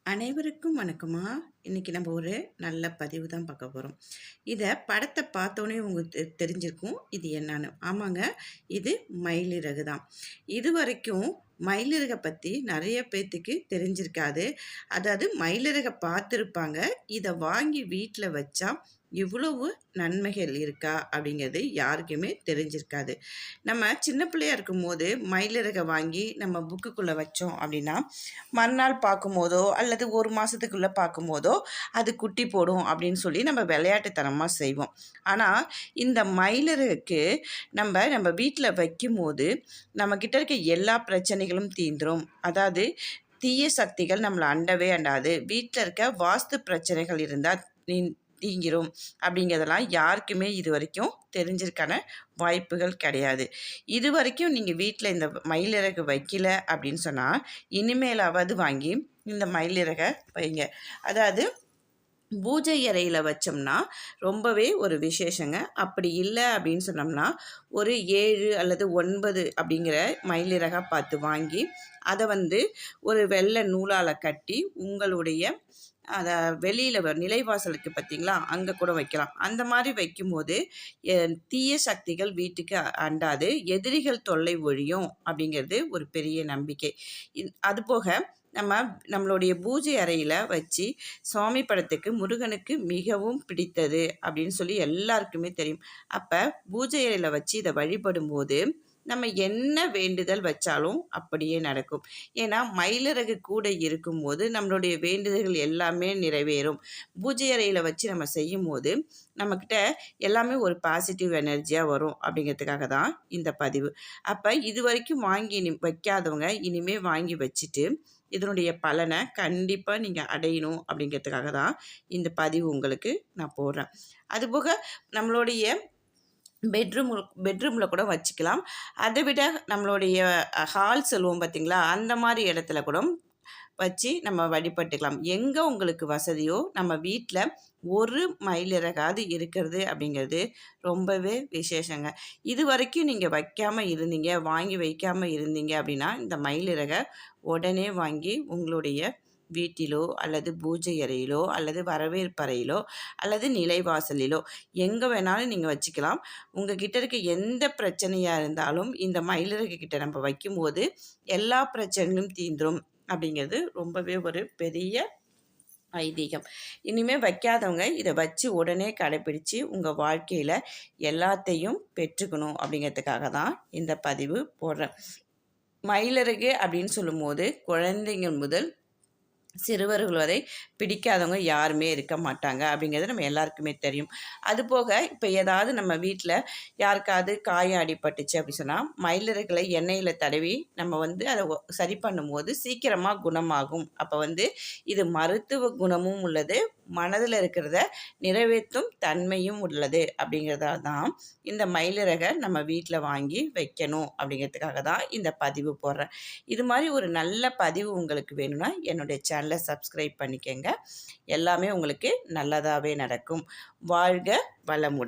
அனைவருக்கும் வணக்கமா. இன்னைக்கு நம்ம ஒரு நல்ல பதிவு தான் பார்க்க போகிறோம். இதை படத்தை பார்த்தோன்னே உங்களுக்கு தெரிஞ்சிருக்கும் இது என்னன்னு. ஆமாங்க, இது மயிலிறகு தான். இது வரைக்கும் மயிலிறகை பற்றி நிறைய பேர்த்துக்கு தெரிஞ்சிருக்காது. அதாவது மயிலிறகை பார்த்துருப்பாங்க, இதை வாங்கி வீட்டில் வச்சா இவ்வளவு நன்மைகள் இருக்கா அப்படிங்கிறது யாருக்குமே தெரிஞ்சிருக்காது. நம்ம சின்ன பிள்ளையா இருக்கும்போது மயிலிறகை வாங்கி நம்ம புக்குக்குள்ளே வச்சோம் அப்படின்னா மறுநாள் பார்க்கும்போதோ அல்லது ஒரு மாதத்துக்குள்ளே பார்க்கும்போதோ அது குட்டி போடும் அப்படின்னு சொல்லி நம்ம விளையாட்டுத்தனமாக செய்வோம். ஆனால் இந்த மயிலிறகுக்கு நம்ம வீட்டில் வைக்கும்போது நம்மக்கிட்ட இருக்க எல்லா பிரச்சனைகளும் தீந்துரும். அதாவது தீய சக்திகள் நம்மளை அண்டவே அண்டாது. வீட்டில் இருக்க வாஸ்து பிரச்சனைகள் இருந்தால் தீங்கிரும் அப்படிங்கிறதெல்லாம் யாருக்குமே இது வரைக்கும் தெரிஞ்சிருக்கான வாய்ப்புகள் கிடையாது. இது வரைக்கும் நீங்கள் வீட்டில் இந்த மயிலிறகு வைக்கல அப்படின்னு சொன்னால் இனிமேலாவது வாங்கி இந்த மயிலிறகை வைங்க. அதாவது பூஜை அறையில் வச்சோம்னா ரொம்பவே ஒரு விசேஷங்க. அப்படி இல்லை அப்படின்னு சொன்னோம்னா ஒரு 7 அல்லது 9 அப்படிங்கிற மயிலிறகாக பார்த்து வாங்கி அதை ஒரு வெள்ளை நூலால் கட்டி உங்களுடைய அதை வெளியில் நிலைவாசலுக்கு பார்த்தீங்களா, அங்கே கூட வைக்கலாம். அந்த மாதிரி வைக்கும்போது தீய சக்திகள் வீட்டுக்கு அண்டாது, எதிரிகள் தொல்லை ஒழியும் அப்படிங்கிறது ஒரு பெரிய நம்பிக்கை. அதுபோக நம்மளுடைய பூஜை அறையில் வச்சு சுவாமி படத்துக்கு முருகனுக்கு மிகவும் பிடித்தது அப்படின்னு சொல்லி எல்லாருக்குமே தெரியும். அப்போ பூஜை அறையில் வச்சு இதை வழிபடும்போது நம்ம என்ன வேண்டுதல் வச்சாலும் அப்படியே நடக்கும். ஏன்னா மயிலிறகு கூட இருக்கும்போது நம்மளுடைய வேண்டுதல்கள் எல்லாமே நிறைவேறும். பூஜை அறையில் வச்சு நம்ம செய்யும்போது நம்மக்கிட்ட எல்லாமே ஒரு பாசிட்டிவ் எனர்ஜியாக வரும் அப்படிங்கிறதுக்காக தான் இந்த பதிவு. அப்போ இது வரைக்கும் வாங்கி வைக்காதவங்க இனிமேல் வாங்கி வச்சுட்டு இதனுடைய பலனை கண்டிப்பாக நீங்கள் அடையணும் அப்படிங்கிறதுக்காக தான் இந்த பதிவு உங்களுக்கு நான் போடுறேன். அதுபோக நம்மளுடைய பெட்ரூமில் கூட வச்சுக்கலாம். அதை விட நம்மளுடைய ஹால் சொல்லுவோம் பார்த்திங்களா, அந்த மாதிரி இடத்துல கூட வச்சு நம்ம வழிபட்டுக்கலாம். எங்கே உங்களுக்கு வசதியோ நம்ம வீட்டில் ஒரு மயிலிறகாவது இருக்கிறது அப்படிங்கிறது ரொம்பவே விசேஷங்க. இது வரைக்கும் நீங்கள் வைக்காமல் இருந்தீங்க, வாங்கி வைக்காமல் இருந்தீங்க அப்படின்னா இந்த மயிலிறகை உடனே வாங்கி உங்களுடைய வீட்டிலோ அல்லது பூஜை அறையிலோ அல்லது வரவேற்பறையிலோ அல்லது நிலைவாசலிலோ எங்கே வேணாலும் நீங்கள் வச்சுக்கலாம். உங்கள் கிட்ட இருக்க எந்த பிரச்சனையாக இருந்தாலும் இந்த மயிலிறகு கிட்ட நம்ம வைக்கும்போது எல்லா பிரச்சனைகளும் தீந்துரும் அப்படிங்கிறது ரொம்பவே ஒரு பெரிய ஐதீகம். இனிமேல் வைக்காதவங்க இதை வச்சு உடனே கடைப்பிடிச்சு உங்கள் வாழ்க்கையில் எல்லாத்தையும் பெற்றுக்கணும் அப்படிங்கிறதுக்காக தான் இந்த பதிவு போடுறேன். மயிலிறகு அப்படின்னு சொல்லும்போது குழந்தைங்க முதல் சிறுவர்கள் வரை பிடிக்காதவங்க யாருமே இருக்க மாட்டாங்க அப்படிங்கிறது நம்ம எல்லாருக்குமே தெரியும். அதுபோக இப்போ ஏதாவது நம்ம வீட்டில் யாருக்காவது காயம் அடிபட்டுச்சு அப்படி சொன்னால் மயிலிறகுகளை எண்ணெயில் தடவி நம்ம அதை சரி பண்ணும்போது சீக்கிரமாக குணமாகும். அப்போ இது மருத்துவ குணமும் உள்ளது, மனதில் இருக்கிறத நிறைவேற்றும் தன்மையும் உள்ளது. அப்படிங்கிறதால தான் இந்த மயிலிறகை நம்ம வீட்டில் வாங்கி வைக்கணும் அப்படிங்கிறதுக்காக தான் இந்த பதிவு போடுறேன். இது மாதிரி ஒரு நல்ல பதிவு உங்களுக்கு வேணும்னா என்னுடைய சேனலை சப்ஸ்கிரைப் பண்ணிக்கங்க. எல்லாமே உங்களுக்கு நல்லதாகவே நடக்கும். வாழ்க வளமுடன்.